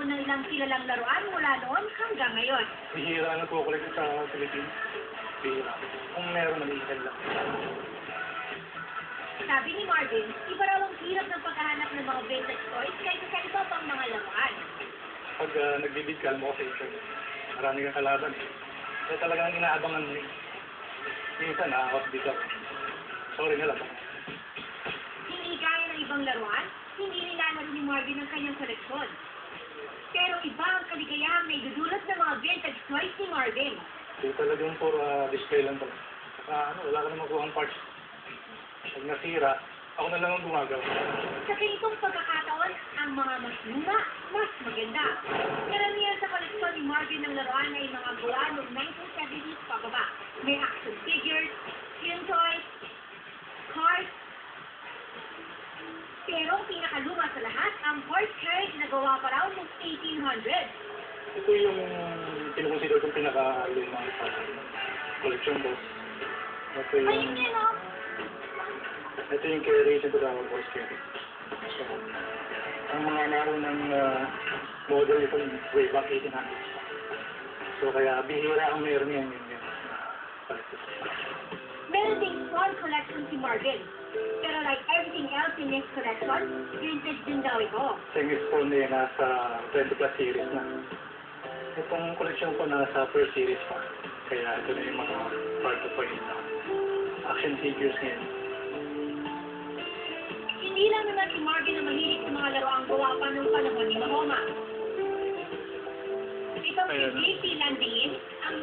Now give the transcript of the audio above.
ng ilang kilalang laruan mula noon hanggang ngayon. Bihira na po collect sa Philippines. Bihira. Kung meron, maliitan lang. Sabi ni Marvin, iba raw ang hirap ng paghahanap ng mga vintage toys kaysa sa iba pang mga laruan. Pag nagbibid ka, alam mo kasi ito, marami kang kalaban. Kaya talagang inaabangan mo yun. Minsan, nakakot-bid ako. Sorry na lang. Hindi gaya ng ibang laruan, hindi nilalaro ni Marvin ang kanyang koleksyon. Pero iba ang kaligayahang na idudulot ng mga vintage toys ni Marvin. Ito talagang for display lang talaga. Wala ka na makuhang parts. Pag nasira, ako na lang ang gumagawa. Sa ganitong pagkakataon, ang mga mas luma, mas maganda. Karamihan sa koleksyon ni Marvin ng laruan ay mga gawa noong 1970s pababa. May action figures, film toys, cars. Pero ang pinakaluma sa lahat, ang horse carriage na gawa pa raw noong 1800s. Ito yung kinukonsider kong pinaka-lumang collection box. Ito yung... Ayun yan, no? Ito yung carriage ito daw ang horse carriage. So, ang mga naroon ng model ito way back 1800s. So, kaya bihira ang meron yan yun. Meron ding small collection si Marvin. Pero like everything else in his collection, vintage din daw ito. Semi-spawn na yan nasa 20 plus series na. Itong collection ko nasa first series pa. Kaya ito na yung mga part of point na action figures ngayon. Hindi lang naman si Marvin na mahilig sa mga laruang gawa pa noong panahon ni Mahoma. Itong si Ayun. J.P. Landin, ang